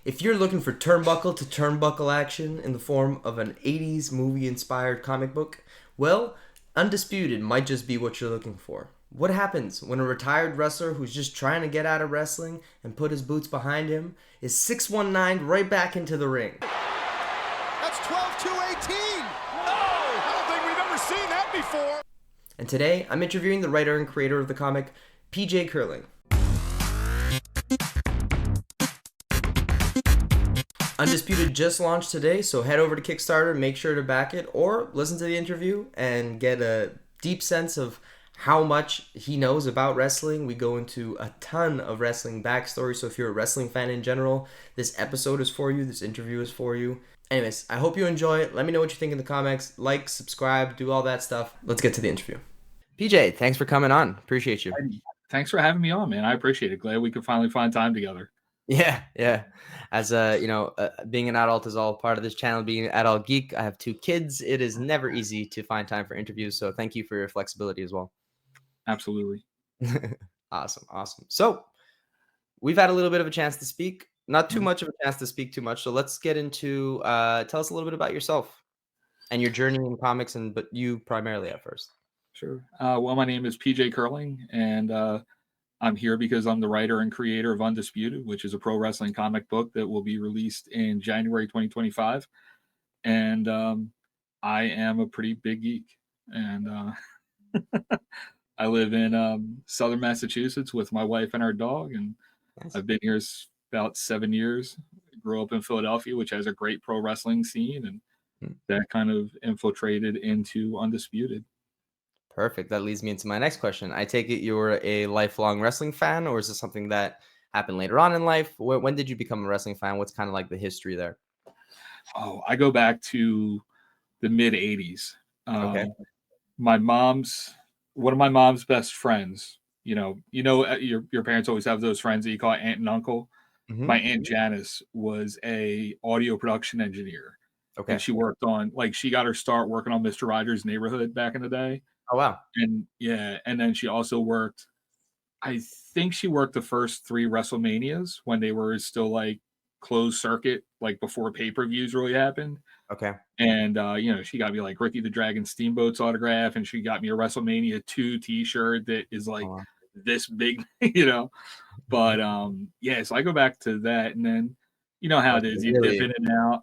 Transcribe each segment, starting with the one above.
If you're looking for turnbuckle to turnbuckle action in the form of an 80s movie inspired comic book, well, Undisputed might just be what you're looking for. What happens when a retired wrestler who's just trying to get out of wrestling and put his boots behind him is 619 right back into the ring? That's 12-2-18. No, I don't think we've ever seen that before. And today, I'm interviewing the writer and creator of the comic, PJ Curling. Undisputed just launched today, so head over to Kickstarter, make sure to back it, or listen to the interview and get a deep sense of how much he knows about wrestling. We go into a ton of wrestling backstory, so if you're a wrestling fan in general, this episode is for you, this interview is for you. Anyways, I hope you enjoy it. Let me know what you think in the comments. Like, subscribe, do all that stuff. Let's get to the interview. PJ, thanks for coming on. Appreciate you. Thanks for having me on, man. I appreciate it. Glad we could finally find time together. Yeah. As being an adult is all part of this channel. Being an adult geek, I have 2 kids. It is never easy to find time for interviews. So thank you for your flexibility as well. Absolutely. Awesome. So we've had a little bit of a chance to speak, not too much of a chance to speak too much. So let's get into, tell us a little bit about yourself and your journey in comics, but you primarily at first. Sure. Well, my name is PJ Curling, and I'm here because I'm the writer and creator of Undisputed, which is a pro wrestling comic book that will be released in January 2025. And I am a pretty big geek. And I live in southern Massachusetts with my wife and our dog. And Nice. I've been here about 7 years. Grew up in Philadelphia, which has a great pro wrestling scene. And that kind of infiltrated into Undisputed. Perfect. That leads me into my next question. I take it you're a lifelong wrestling fan, or is this something that happened later on in life? When did you become a wrestling fan? What's kind of like the history there? Oh, I go back to the mid 80s. Okay. One of my mom's best friends, your parents always have those friends that you call aunt and uncle. Mm-hmm. My Aunt Janice was a audio production engineer. Okay. And she worked on, she got her start working on Mr. Rogers' Neighborhood back in the day. Oh, wow. And then she also worked, I think she worked the first 3 WrestleManias when they were still like closed circuit, like before pay-per-views really happened. Okay. And she got me like Ricky the Dragon Steamboat's autograph, and she got me a WrestleMania 2 t-shirt that is like this big, But so I go back to that, and then you know how it is, you dip in and out.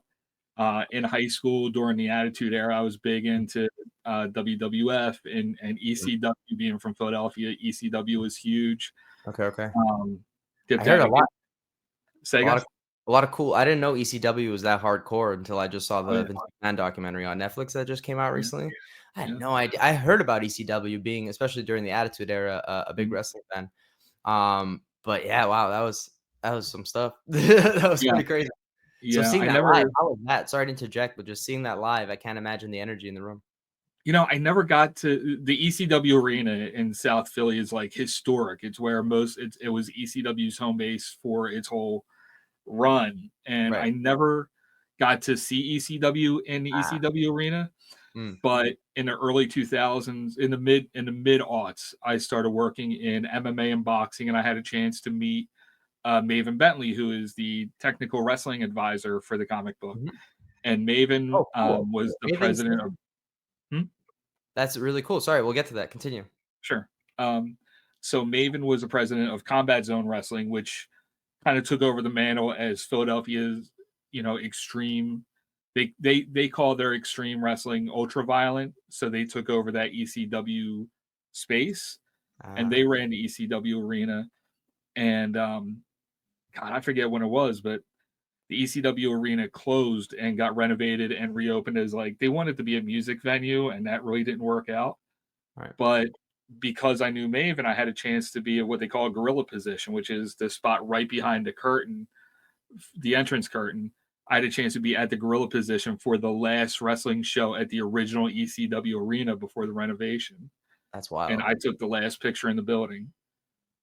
In high school during the Attitude Era, I was big into WWF and ECW. Being from Philadelphia, ECW was huge. Okay. I heard a lot. A lot of cool. I didn't know ECW was that hardcore until I just saw the Vince McMahon documentary on Netflix that just came out recently. I had no idea. I heard about ECW being, especially during the Attitude Era, a big wrestling fan. But yeah, wow, that was some stuff. That was pretty crazy. So seeing that live, how was that? Sorry to interject, but just seeing that live, I can't imagine the energy in the room. I never got to the ECW arena in South Philly is like historic. It's where it was ECW's home base for its whole run. And I never got to see ECW in the ECW arena. But in the early 2000s, in the mid aughts, I started working in MMA and boxing, and I had a chance to meet Maven Bentley, who is the technical wrestling advisor for the comic book. And Maven was the president of... That's really cool. Sorry, we'll get to that. Continue. Sure. So Maven was the president of Combat Zone Wrestling, which kind of took over the mantle as Philadelphia's, extreme. They call their extreme wrestling ultra violent. So they took over that ECW space, and they ran the ECW arena. And God, I forget when it was, but the ECW arena closed and got renovated and reopened as they wanted to be a music venue, and that really didn't work out. Right. But because I knew Maven, I had a chance to be at what they call a gorilla position, which is the spot right behind the curtain, the entrance curtain. I had a chance to be at the gorilla position for the last wrestling show at the original ECW arena before the renovation. That's wild. And I took the last picture in the building,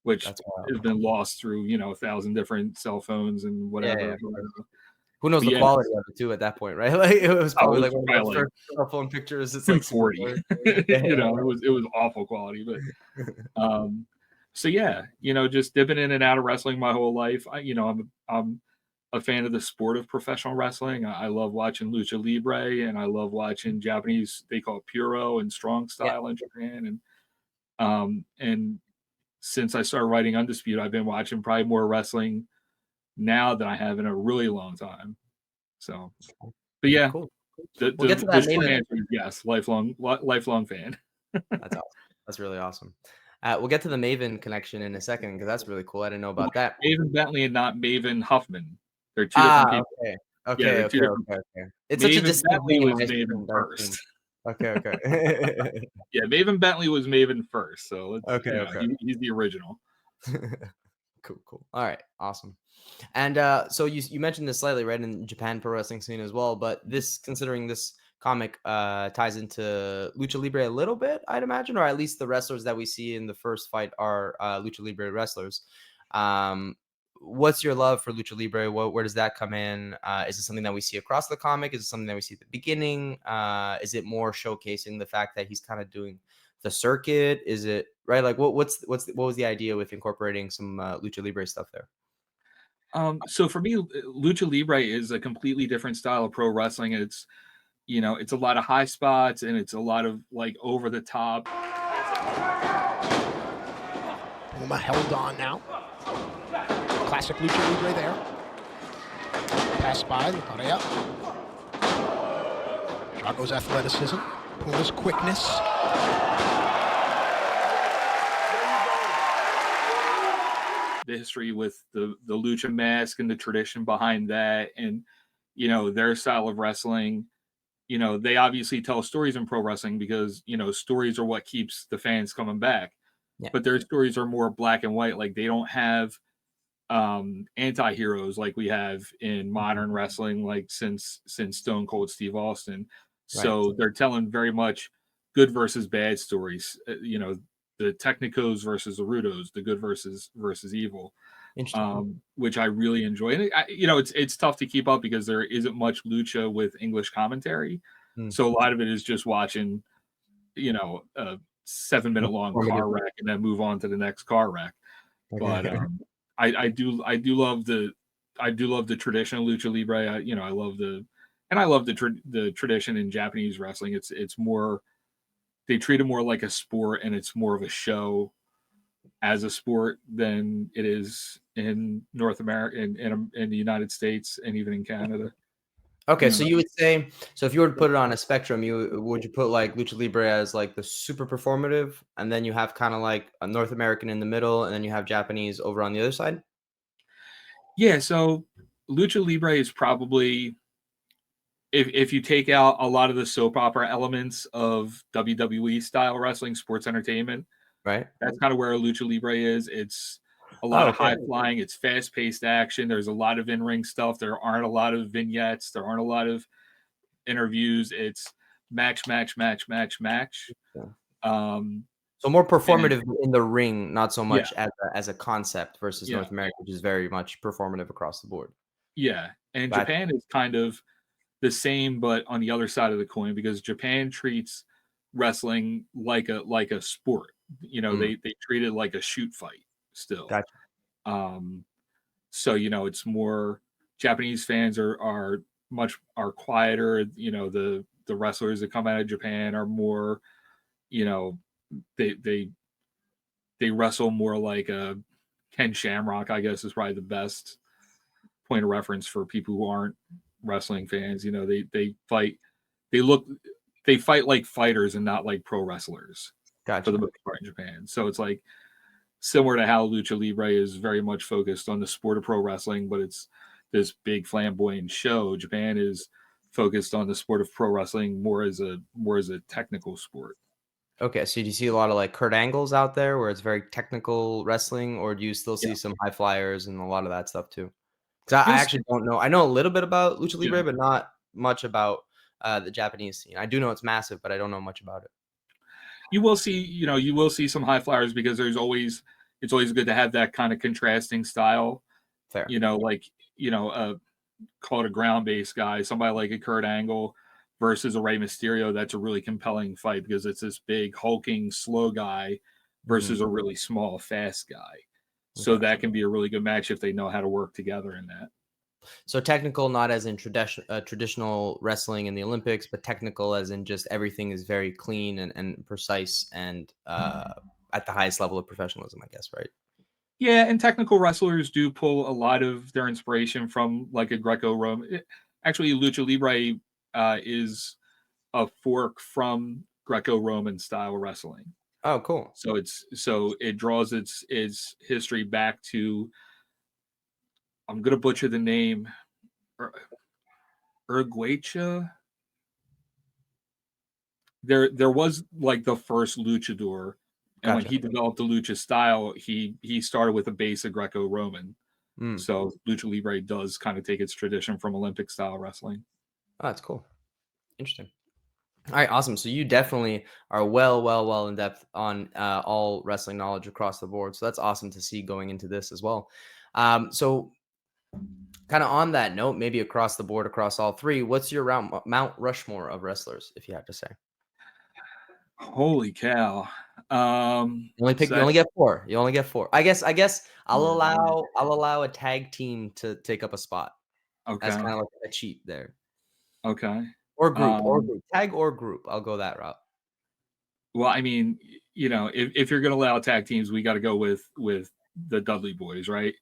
which has been lost through 1,000 different cell phones and whatever. Yeah. Who knows the quality of it too at that point, right? Like it was probably like one of the first cell phone pictures. It's like 40. It was awful quality, but so just dipping in and out of wrestling my whole life. I'm a fan of the sport of professional wrestling. I love watching lucha libre, and I love watching Japanese. They call it puro and strong Yeah. style in Japan. And since I started writing Undisputed, I've been watching probably more wrestling now than I have in a really long time. So, but yeah, Cool. We'll get to the that short Maven. answer is yes, lifelong fan. That's awesome. That's really awesome. We'll get to the Maven connection in a second because that's really cool. I didn't know about that. Maven Bentley and not Maven Huffman. They're two different Ah, people. okay. Yeah, Okay, they're two okay, different. okay, okay. It's such a Maven distinct Bentley name. was I Maven assumed, I assumed. first. Okay, okay. Yeah, Maven Bentley was Maven first. So let's, Okay, okay. he's the original. Cool, cool. All right, awesome. And so you mentioned this slightly, right, in Japan pro wrestling scene as well. But this, considering this comic ties into lucha libre a little bit, I'd imagine, or at least the wrestlers that we see in the first fight are lucha libre wrestlers. What's your love for lucha libre? Where does that come in? Is it something that we see across the comic? Is it something that we see at the beginning? Is it more showcasing the fact that he's kind of doing the circuit? Is it right? Like what was the idea with incorporating some lucha libre stuff there? So for me, lucha libre is a completely different style of pro wrestling. It's it's a lot of high spots and it's a lot of like over the top. Puma held on now. Classic lucha libre there. Pass by Lucaria. Drago's athleticism. Puma's quickness. The history with the lucha mask and the tradition behind that, and their style of wrestling. They obviously tell stories in pro wrestling because stories are what keeps the fans coming back. Yeah. But their stories are more black and white. Like they don't have anti-heroes like we have in modern wrestling, like since Stone Cold Steve Austin. So Right. they're telling very much good versus bad stories. The Technicos versus the Rudos, the good versus evil, Interesting. which I really enjoy. And it's tough to keep up because there isn't much lucha with English commentary, Mm. so a lot of it is just watching, a 7-minute long car wreck and then move on to the next car wreck. But I do love the traditional lucha libre. I love the tradition in Japanese wrestling. It's more, they treat it more like a sport, and it's more of a show as a sport than it is in North America, in the United States, and even in Canada. Okay, so you would say, so if you were to put it on a spectrum, would you put like lucha libre as like the super performative, and then you have kind of like a North American in the middle, and then you have Japanese over on the other side? Yeah, so lucha libre is probably, if you take out a lot of the soap opera elements of WWE style wrestling, sports entertainment, Right. that's kind of where lucha libre is. It's a Oh, lot of okay. high flying. It's fast paced action. There's a lot of in ring stuff. There aren't a lot of vignettes. There aren't a lot of interviews. It's match, match, match, match, match. Yeah. Um, So more and performative in the ring, not so yeah, much as a concept versus yeah, North America, which is very much performative across the board. yeah. And Gotcha. Japan is kind of the same, but on the other side of the coin, because Japan treats wrestling like a sport. Mm, They treat it like a shoot fight still. gotcha. Um, so it's more, Japanese fans are quieter. The wrestlers that come out of Japan are more, you know, they they they wrestle more like a Ken Shamrock, I guess, is probably the best point of reference for people who aren't wrestling fans. They fight, they look they fight like fighters and not like pro wrestlers for the Gotcha. most part in Japan. So it's like similar to how Lucha Libre is very much focused on the sport of pro wrestling, but it's this big flamboyant show. Japan is focused on the sport of pro wrestling more as a technical sport. Okay, so do you see a lot of like Kurt Angles out there where it's very technical wrestling, or do you still Yeah. see some high flyers and a lot of that stuff too? Because I You'll see, actually don't know. I know a little bit about Lucha yeah. Libre, but not much about the Japanese scene. I do know it's massive, but I don't know much about it. You will see some high flyers because it's always good to have that kind of contrasting style. Fair. Like, call it a ground based guy, somebody like a Kurt Angle versus a Rey Mysterio. That's a really compelling fight because it's this big hulking slow guy versus Mhm. a really small fast guy. So Okay. that can be a really good match if they know how to work together in that. So technical, not as in traditional wrestling in the Olympics, but technical as in just everything is very clean and precise and at the highest level of professionalism, I guess, right? Yeah, and technical wrestlers do pull a lot of their inspiration from like a Greco-Roman. Actually, Lucha Libre is a fork from Greco-Roman style wrestling. Oh, cool. So it draws its history back to, I'm gonna butcher the name, Uruguacha. There was like the first luchador, and when Gotcha. he developed the lucha style, he started with a base of Greco-Roman. Mm. So lucha libre does kind of take its tradition from Olympic style wrestling. Oh, that's cool. Interesting. All right, awesome. So you definitely are well in depth on all wrestling knowledge across the board. So that's awesome to see going into this as well. So kind of on that note, maybe across the board, across all three, what's your Mount Rushmore of wrestlers, if you had to say? Holy cow! You only get four. You only get four. I guess Yeah. I'll allow a tag team to take up a spot as Okay. kind of like a cheat there. Okay. Or Um, group. Tag or group. I'll go that route. well, I mean, if you're going to allow tag teams, we got to go with the Dudley Boys, right?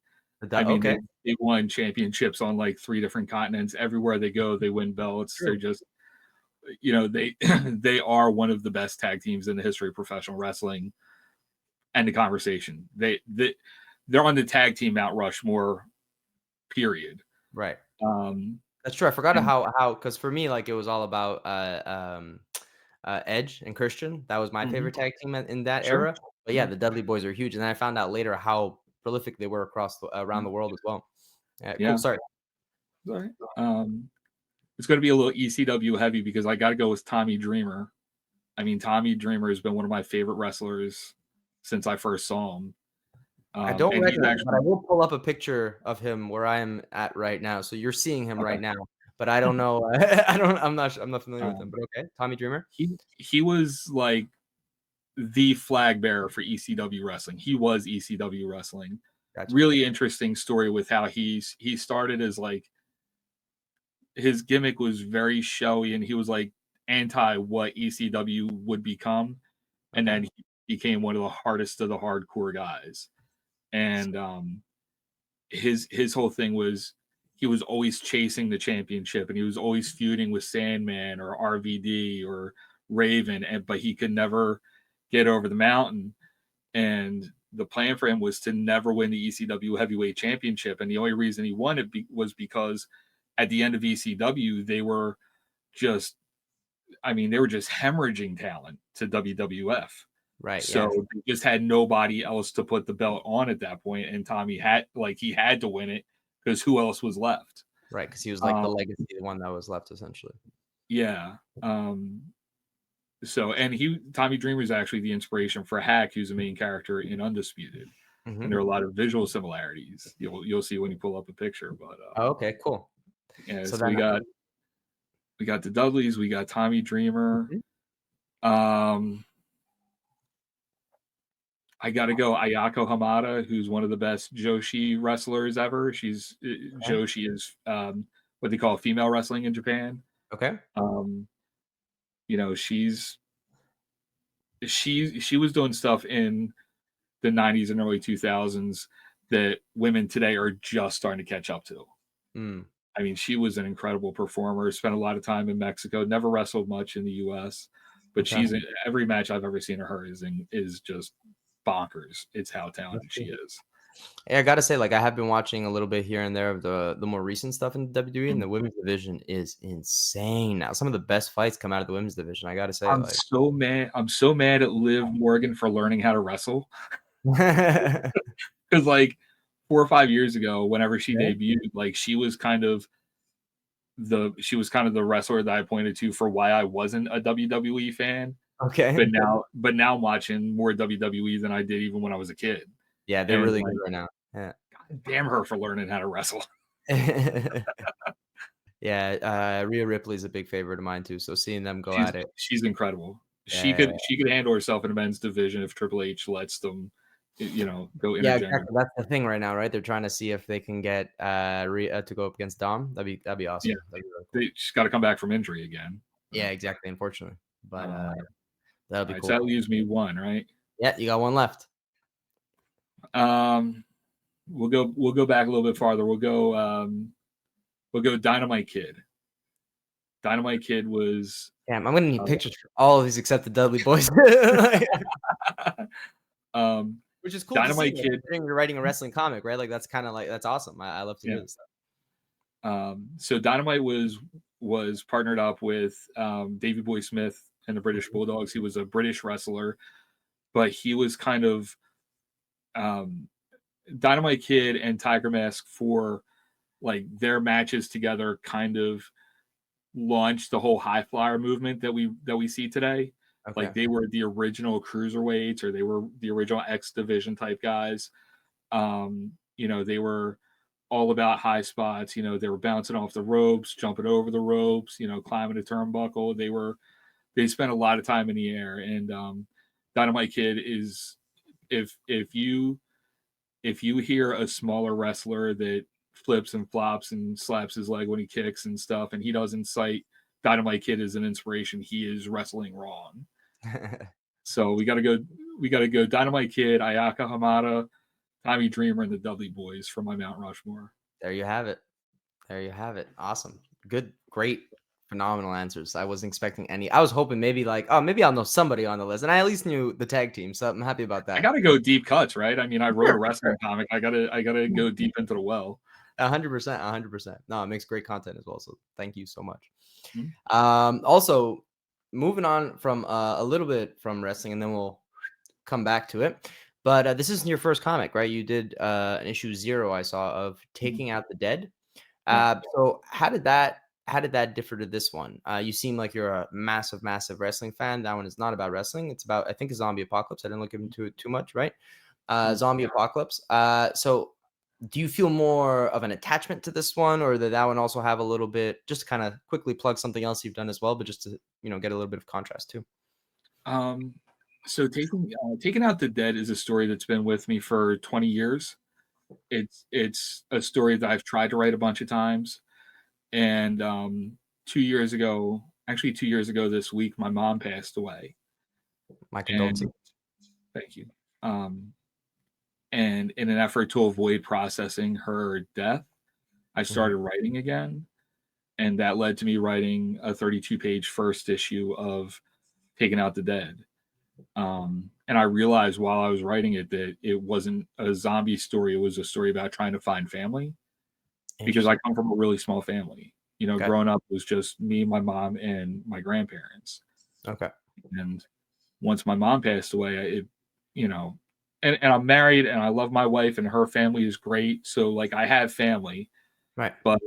I mean, Okay. they won championships on like 3 different continents. Everywhere they go, they win belts. They're True. just, they they are one of the best tag teams in the history of professional wrestling. End the conversation. They're on the tag team Mount Rushmore. Period. Right. Um, That's true. I forgot and how because for me, like it was all about Edge and Christian. That was my Mhm. favorite tag team in that Sure. era. But yeah, the Dudley Boys are huge, and then I found out later how prolific they were around the world as well. Yeah, cool. Yeah. Sorry. All right. It's going to be a little ECW heavy because I got to go with Tommy Dreamer. I mean, Tommy Dreamer has been one of my favorite wrestlers since I first saw him. I don't And he's recognize him, but I actually, will pull up a picture of him where I am at right now. So you're seeing him okay. right now, but I don't know. I'm not familiar with him. Um, But okay, Tommy Dreamer. he was like the flag bearer for ECW wrestling. He was ECW wrestling. Gotcha. Really interesting story with how he started as like, his gimmick was very showy and he was like anti what ECW would become, and Okay. then he became one of the hardest of the hardcore guys. And his whole thing was he was always chasing the championship and he was always feuding with Sandman or RVD or Raven, but he could never get over the mountain. And the plan for him was to never win the ECW heavyweight championship. And the only reason he won it was because at the end of ECW, they were just, I mean, they were just hemorrhaging talent to WWF. Right. Yeah. So they just had nobody else to put the belt on at that point, and Tommy he had to win it because who else was left? Right. Because he was like the Um, legacy, the one that was left essentially. yeah. So and Tommy Dreamer is actually the inspiration for Hack, who's the main character in Undisputed, and there are a lot of visual similarities. You'll see when you pull up a picture. But Oh, okay. Cool. yeah, So so then. we got the Dudleys, we got Tommy Dreamer. Mhm. Um, I got to go Ayako Hamada, who's one of the best Joshi wrestlers ever. Okay. Joshi is what they call female wrestling in Japan. Okay. Um, she was doing stuff in the 90s and early 2000s that women today are just starting to catch up to. Mm. I mean, she was an incredible performer. Spent a lot of time in Mexico. Never wrestled much in the U.S., but Okay. every match I've ever seen of her is just bonkers. It's how talented she is. Yeah, I gotta say, like, I have been watching a little bit here and there of the more recent stuff in WWE, and the women's division is insane now. Some of the best fights come out of the women's division. I gotta say, I'm like, so mad. I'm so mad at Liv Morgan for learning how to wrestle. Because like 4 or 5 years ago, whenever she okay, debuted, like she was kind of the wrestler that I pointed to for why I wasn't a WWE fan. okay, But now I'm watching more WWE than I did even when I was a kid. yeah, they're And really good like, right now. Yeah, damn her for learning how to wrestle. yeah. Rhea Ripley's a big favorite of mine too. So seeing them go at it, She's incredible. yeah, She could handle herself in a men's division if Triple H lets them go Yeah, intergender. exactly. That's the thing right now, right? They're trying to see if they can get to go up against Dom. That'd be Yeah, awesome. That'd be really cool. she's got to come back from injury again. Yeah, exactly. Unfortunately, but All that'll be right, so cool. that leaves me one, right? Yeah, you got one left. Um, we'll go back a little bit farther. We'll go Dynamite Kid. Dynamite Kid was Damn, I'm gonna need uh, pictures for all of these except the Dudley Boys. um, Which is cool to see, Dynamite like, Kid. considering you're writing a wrestling comic, right? Like, that's kind of like, that's awesome. I love to Yeah. hear this stuff. So Dynamite was partnered up with Davey Boy Smith and the British Bulldogs. He was a British wrestler, but he was kind of um, Dynamite Kid and Tiger Mask for like their matches together kind of launched the whole high flyer movement that we see today. Okay. Like they were the original cruiserweights or they were the original X division type guys. They were all about high spots. They were bouncing off the ropes, jumping over the ropes, climbing a turnbuckle. They spent a lot of time in the air. And Dynamite Kid is if you hear a smaller wrestler that flips and flops and slaps his leg when he kicks and stuff, and he doesn't cite Dynamite Kid as an inspiration, he is wrestling wrong. So we gotta go Dynamite Kid, Ayaka Hamada, Tommy Dreamer, and the Dudley Boys for my Mount Rushmore. There you have it. There you have it. Awesome. Good, great, phenomenal answers. I wasn't expecting any. I was hoping maybe like, oh, maybe I'll know somebody on the list, and I at least knew the tag team, so I'm happy about I that. gotta go deep cuts, right? I mean, I wrote a Sure, wrestling comic. I gotta go deep into the well. 100%, 100%. No, it makes great content as well. So thank you so much. Mm-hmm. Also, moving on from a little bit from wrestling, and then we'll come back to it. But this isn't your first comic, right? You did an issue 0 I saw of Taking Out the Dead. Yeah. So how did that differ to this one? You seem like you're a massive, massive wrestling fan. That one is not about wrestling. It's about, I think, a zombie apocalypse. I didn't look into it too much, right? Zombie apocalypse. So do you feel more of an attachment to this one, or did that one also have a little bit, just to kind of quickly plug something else you've done as well, but just to, get a little bit of contrast too? So taking out the dead is a story that's been with me for 20 years. It's a story that I've tried to write a bunch of times, and 2 years ago, actually 2 years ago this week, my mom passed away. My And condolences. thank you. And in an effort to avoid processing her death, I started writing again, and that led to me writing a 32-page first issue of Taking Out the Dead. And I realized while I was writing it that it wasn't a zombie story; it was a story about trying to find family. Because I come from a really small family. Okay. Growing up was just me, my mom, and my grandparents. Okay. And once my mom passed away, and I'm married and I love my wife and her family is great. So like I have family, Right. but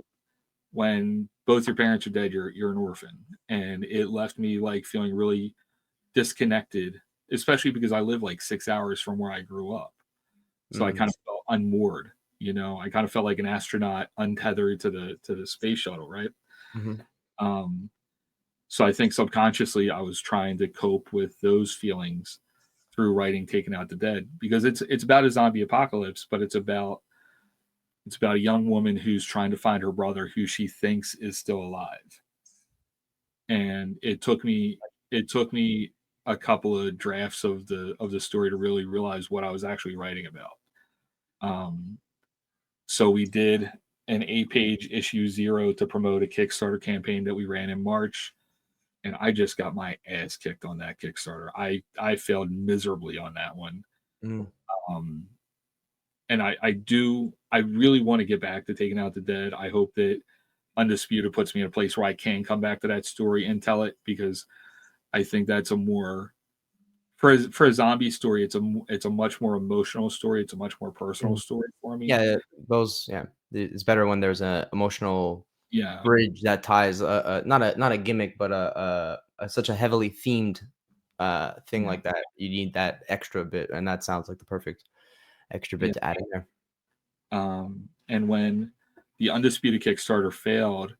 when both your parents are dead, you're an orphan, and it left me like feeling really disconnected, especially because I live like 6 hours from where I grew up. So I kind of felt unmoored. I kind of felt like an astronaut untethered to the space shuttle, right? So I think subconsciously I was trying to cope with those feelings through writing Taking Out the Dead, because it's about a zombie apocalypse, but it's about a young woman who's trying to find her brother who she thinks is still alive. And it took me a couple of drafts of the story to really realize what I was actually writing about. So we did an 8-page issue 0 to promote a Kickstarter campaign that we ran in March, and I just got my ass kicked on that Kickstarter. I failed miserably on that one. And I really want to get back to Taking Out the Dead. I hope that Undisputed puts me in a place where I can come back to that story and tell it, because I think that's a more for a zombie story. It's a much more emotional story. It's a much more personal story for me. Yeah, it's better when there's an emotional Yeah, bridge that ties not a gimmick, but such a heavily themed thing like that. You need that extra bit, and that sounds like the perfect extra bit to add in there. And when the Undisputed Kickstarter failed,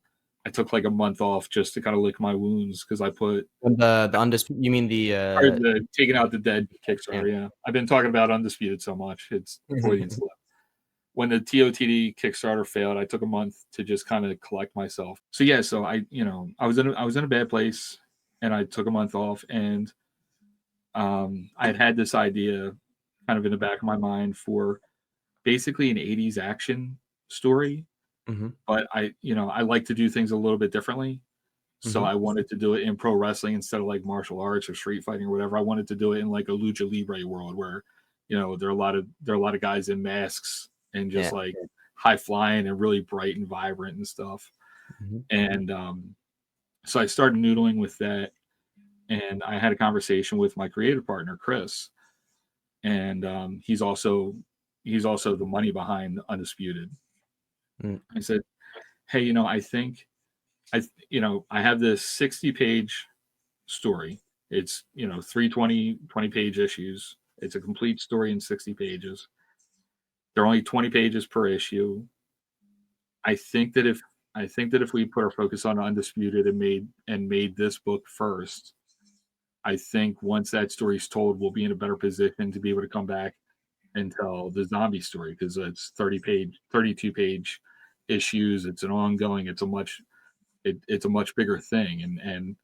I took like a month off just to kind of lick my wounds because I put the Undisputed. You mean the Taking Out the Dead Kickstarter. yeah. Yeah, I've been talking about Undisputed so much; it's Freudian slip. When the TOTD Kickstarter failed, I took a month to just kind of collect myself. So yeah, so I was in a bad place, and I took a month off, and I had this idea kind of in the back of my mind for basically an 80s action story, Mm-hmm. but I like to do things a little bit differently. So Mm-hmm. I wanted to do it in pro wrestling instead of like martial arts or street fighting or whatever. I wanted to do it in like a lucha libre world where, there are a lot of guys in masks and just Yeah. like high flying and really bright and vibrant and stuff. Mm-hmm. And so I started noodling with that, and I had a conversation with my creative partner Chris, and he's also the money behind Undisputed. Mm. I said, hey, I think I have this 60-page story. It's 20 page issues. It's a complete story in 60 pages. They're only 20 pages per issue. I think that if we put our focus on Undisputed and made this book first, I think once that story's told, we'll be in a better position to be able to come back and tell the zombie story, because it's 32-page issues. It's an ongoing. It's a much bigger thing, and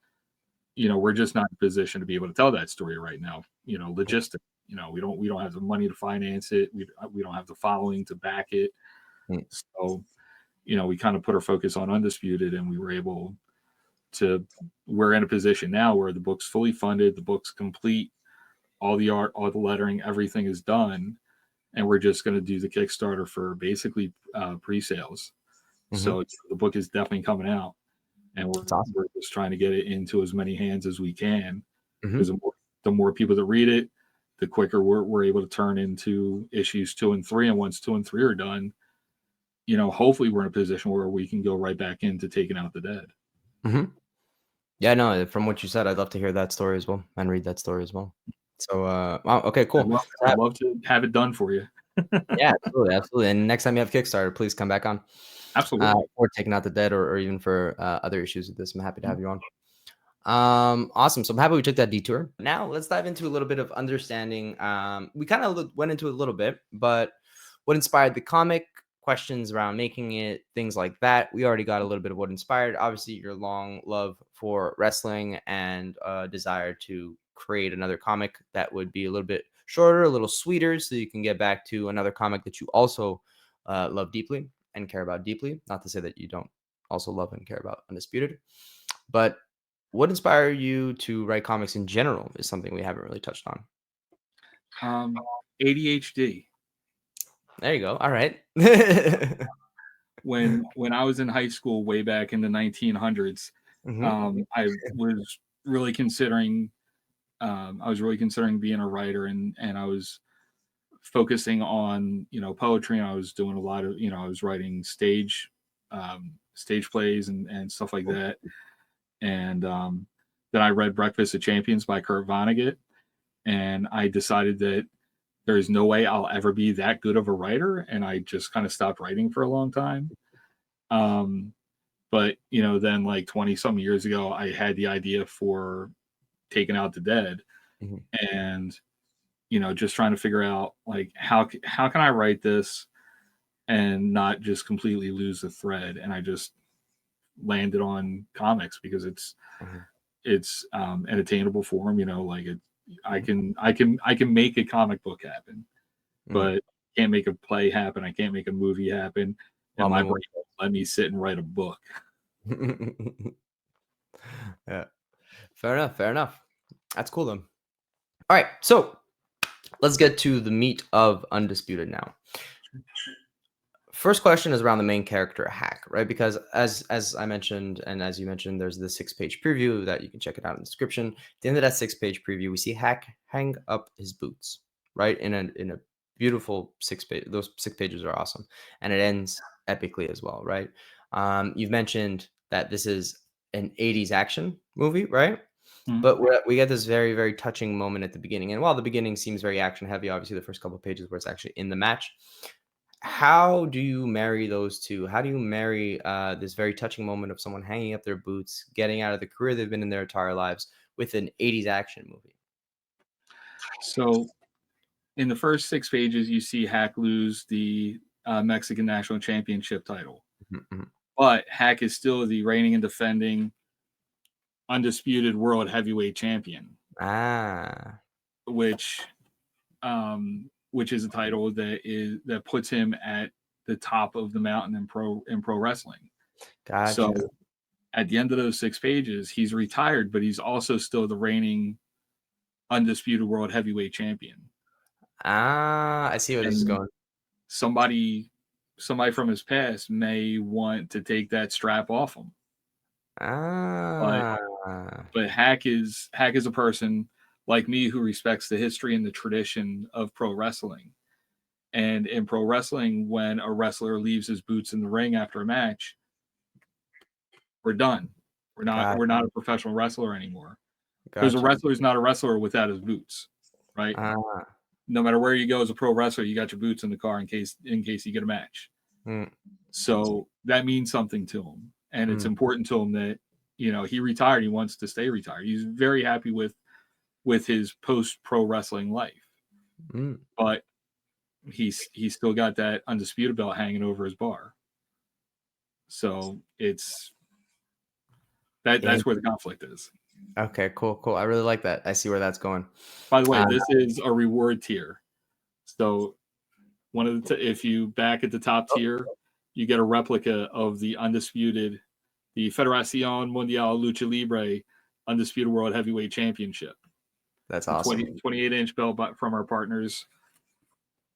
we're just not in a position to be able to tell that story right now. Logistic. We don't have the money to finance it. We don't have the following to back it. Mm. So, we kind of put our focus on Undisputed, and we're in a position now where the book's fully funded, the book's complete, all the art, all the lettering, everything is done, and we're just going to do the Kickstarter for basically pre-sales. Mm-hmm. So the book is definitely coming out, and Awesome. we're just trying to get it into as many hands as we can, because Mm-hmm. the more people that read it, the quicker we're able to turn into issues 2 and 3. And once 2 and 3 are done, hopefully we're in a position where we can go right back into Taking Out the Dead. Mm-hmm. Yeah, no, from what you said, I'd love to hear that story as well and read that story as well. So, wow, okay, cool. I'd love to have it done for you. Yeah, absolutely, absolutely. And next time you have Kickstarter, please come back on. Absolutely. Or Taking Out the Dead, or even for other issues with this. I'm happy to have you on. Awesome. So I'm happy we took that detour. Now let's dive into a little bit of understanding. We kind of went into it a little bit, but what inspired the comic, questions around making it, things like that. We already got a little bit of what inspired. Obviously, your long love for wrestling and desire to create another comic that would be a little bit shorter, a little sweeter, so you can get back to another comic that you also love deeply and care about deeply. Not to say that you don't also love and care about Undisputed, but what inspired you to write comics in general is something we haven't really touched on. ADHD. There you go. All right. When I was in high school way back in the 1900s, Mm-hmm. I was really considering being a writer, and I was focusing on poetry, and I was doing a lot of I was writing stage plays and stuff like that. And then I read Breakfast of Champions by Kurt Vonnegut, and I decided that there's no way I'll ever be that good of a writer, and I just kind of stopped writing for a long time. But then like 20 some years ago, I had the idea for Taking Out the Dead, Mm-hmm. and just trying to figure out like how can I write this and not just completely lose the thread. And I just landed on comics because it's an attainable form. Like I can make a comic book happen, but can't make a play happen. I can't make a movie happen, and my brain won't let me sit and write a book. Yeah, fair enough. Fair enough. That's cool then. All right, so let's get to the meat of Undisputed now. First question is around the main character Hack, right? Because as I mentioned, and as you mentioned, there's the 6-page preview that you can check it out in the description. At the end of that 6-page preview, we see Hack hang up his boots, right? In a beautiful 6-page. Those 6 pages are awesome, and it ends epically as well, right? You've mentioned that this is an 80s action movie, right? Mhm. But we get this very, very touching moment at the beginning. And while the beginning seems very action heavy, obviously the first couple of pages where it's actually in the match, How do you marry those two? How do you marry this very touching moment of someone hanging up their boots, getting out of the career they've been in their entire lives with an 80s action movie? So in the first 6 pages, you see Hack lose the Mexican national championship title, Mhm, mhm. but Hack is still the reigning and defending undisputed world heavyweight champion, Ah, which which is a title that puts him at the top of the mountain in pro wrestling. So gotcha. at the end of those 6 pages, he's retired, but he's also still the reigning undisputed world heavyweight champion. Ah, I see where this is And going. somebody somebody from his past may want to take that strap off him. But Ah, Hack is a person like me who respects the history and the tradition of pro wrestling. And in pro wrestling, when a wrestler leaves his boots in the ring after a match, we're done. got We're not a professional wrestler anymore. Because a gotcha. wrestler is not a wrestler without his boots, right? Ah, No matter where you go as a pro wrestler, you got your boots in the car in case you get a match. mm, So that means something to him, and it's mm, important to him that he retired. He wants to stay retired. He's very happy with his post pro wrestling life, mm. but he's still got that undisputed belt hanging over his bar. So it's In- that's where the conflict is. okay, cool, cool. I really like that. I see where that's going. By the way, Uh, this is a reward tier. So one of if you back at the top oh, tier, you get a replica of the Federación Mundial Lucha Libre Undisputed World Heavyweight Championship, that's the awesome. 28-inch belt from our partners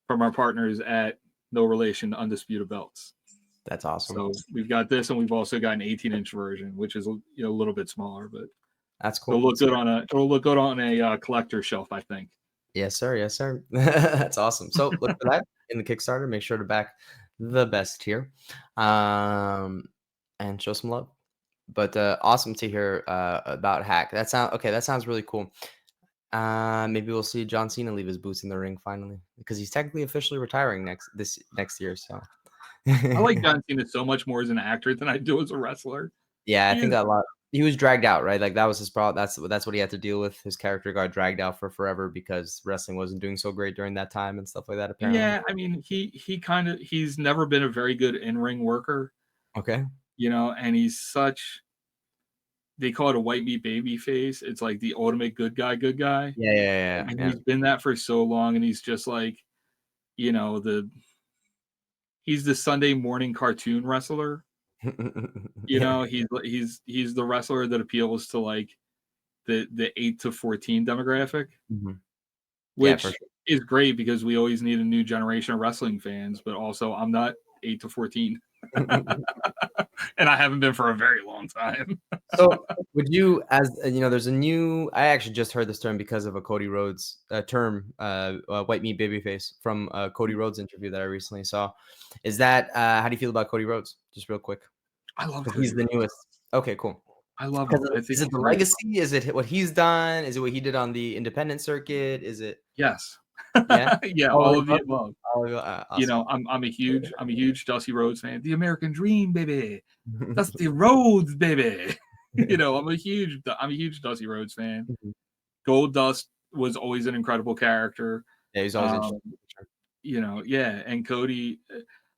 at No Relation Undisputed Belts. That's awesome. So we've got this, and we've also got an 18-inch version, which is a little bit smaller, but That's cool. it'll look good on a collector shelf, I think. Yes, sir. Yes, sir. That's awesome. So look for that in the Kickstarter. Make sure to back the best here, um, and show some love. But awesome to hear about Hack. That sound okay. That sounds really cool. Maybe we'll see John Cena leave his boots in the ring finally because he's technically officially retiring next year. So I like John Cena so much more as an actor than I do as a wrestler. yeah, I He think is a lot. He was dragged out, right? Like that was his problem. That's what he had to deal with. His character got dragged out for forever because wrestling wasn't doing so great during that time and stuff like that. Apparently. Yeah, I mean, he's never been a very good in-ring worker, Okay. and he's such they call it a white meat baby face. It's like the ultimate good guy. Yeah, yeah, yeah, And yeah. he's been that for so long, and he's just like, you know, the he's the Sunday morning cartoon wrestler. Yeah. You Yeah. know, he's the wrestler that appeals to like the 8 to 14 demographic, Mhm. Yeah, for which is great because we always need a new generation of wrestling fans, but also I'm not 8 to 14. sure. And I haven't been for a very long time. So, would you, as there's a new. I actually just heard this term because of a Cody Rhodes term, "white meat babyface" from a Cody Rhodes interview that I recently saw. Is that how do you feel about Cody Rhodes? Just real quick, I love because Cody he's the Rhodes. newest. Okay, cool. I love Because him. I think is it he's the great. legacy? Is it what he's done? Is it what he did on the independent circuit? Is it Yes. yeah? Yeah, All all of of the the above? above. All of the awesome. I'm a huge Dusty Rhodes fan. The American Dream, baby. Dusty Rhodes, baby. I'm a huge Dusty Rhodes fan. Gold Dust was always an incredible character. Yeah, he's always Um, interesting. For sure. yeah, and Cody,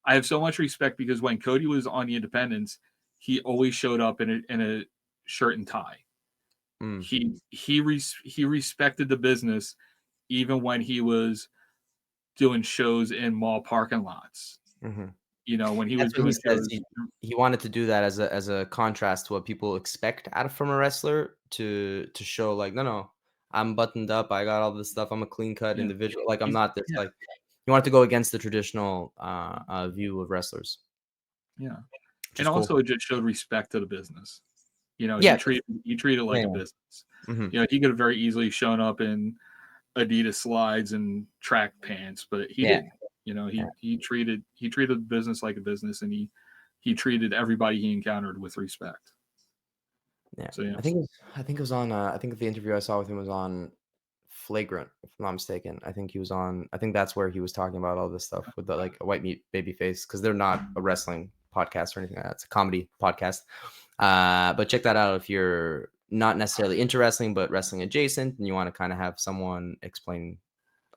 I have so much respect because when Cody was on the Independents, he always showed up in a shirt and tie. Mm. He respected the business even when he was doing shows in mall parking lots. Mhm. When he was That's what he doing says. shows. He wanted to do that as a contrast to what people expect out of from a wrestler to show like, no, no, I'm buttoned up. I got all this stuff. I'm a clean cut Yeah, individual. Like I'm he's not this yeah, like he wanted to go against the traditional view of wrestlers, yeah, which and is cool. also it just showed respect to the business. Yeah. He treated Yeah. like a business. Hmm. He could have very easily shown up in Adidas slides and track pants, but he Yeah. didn't. Yeah. He treated the business like a business, and he treated everybody he encountered with respect. Yeah. So yeah, I think it was on I think the interview I saw with him was on Flagrant, if I'm not mistaken. I think he was on. I think that's where he was talking about all this stuff with the like a white meat baby face, because they're not a wrestling podcast or anything like that. It's a comedy podcast. But check that out if you're not necessarily into wrestling but wrestling adjacent and you want to kind of have someone explain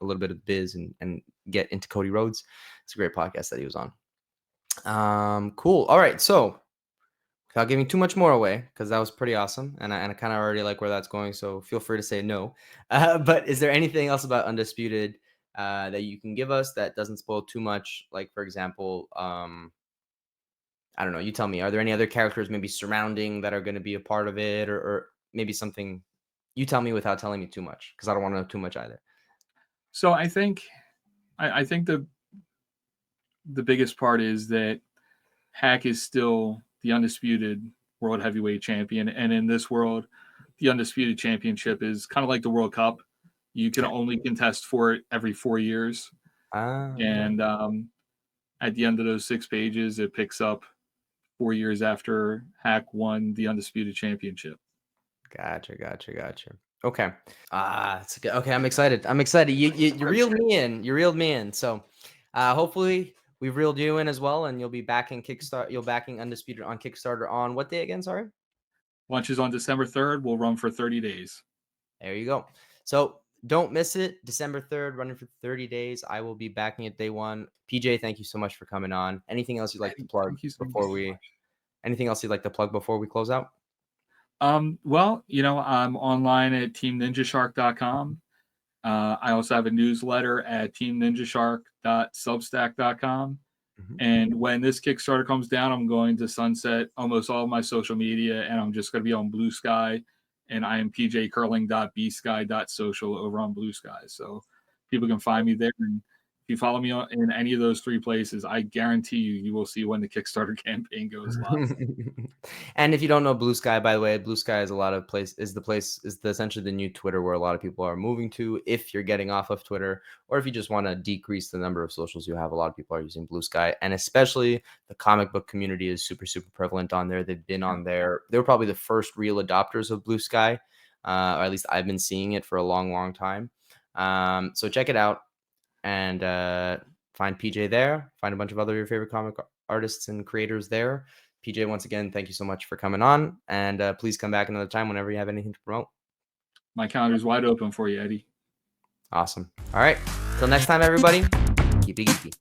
a little bit of biz and get into Cody Rhodes. It's a great podcast that he was on. Cool. All right, so without giving too much more away, because that was pretty awesome, and I kind of already like where that's going, so feel free to say no. But is there anything else about Undisputed that you can give us that doesn't spoil too much? Like, for example, I don't know, you tell me, are there any other characters maybe surrounding that are going to be a part of it, or maybe something you tell me without telling me too much, because I don't want to know too much either. So I think the biggest part is that Hack is still the undisputed world heavyweight champion. And in this world, the undisputed championship is kind of like the World Cup. You can only contest for it every 4 years. And at the end of those 6 pages, it picks up 4 years after Hack won the undisputed championship. Gotcha. Okay. It's good. Okay, I'm excited. You reeled me in. You reeled me in. So hopefully we've reeled you in as well, and you'll be backing Kickstarter. You'll backing Undisputed on Kickstarter on what day again? Sorry. Launches on December 3rd. We'll run for 30 days. There you go. So don't miss it. December 3rd, running for 30 days. I will be backing it day one. PJ, thank you so much for coming on. Anything else you'd like to plug anything else you'd like to plug before we close out? Well, I'm online at teamninjashark.com. I also have a newsletter at teamninjashark.substack.com. And when this Kickstarter comes down, I'm going to sunset almost all of my social media, and I'm just going to be on Blue Sky, and I am pjcurling.bsky.social over on Blue Sky. So people can find me there. And if you follow me in any of those 3 places, I guarantee you will see when the Kickstarter campaign goes live. And if you don't know Blue Sky, by the way, Blue Sky is essentially the new Twitter where a lot of people are moving to. If you're getting off of Twitter, or if you just want to decrease the number of socials you have, a lot of people are using Blue Sky, and especially the comic book community is super, super prevalent on there. They've been on there. They were probably the first real adopters of Blue Sky, or at least I've been seeing it for a long, long time. So check it out. And find PJ there. Find a bunch of other your favorite comic artists and creators there. PJ, once again, thank you so much for coming on. And please come back another time whenever you have anything to promote. My calendar's wide open for you, Eddie. Awesome. All right. Till next time, everybody. Keep it geeky.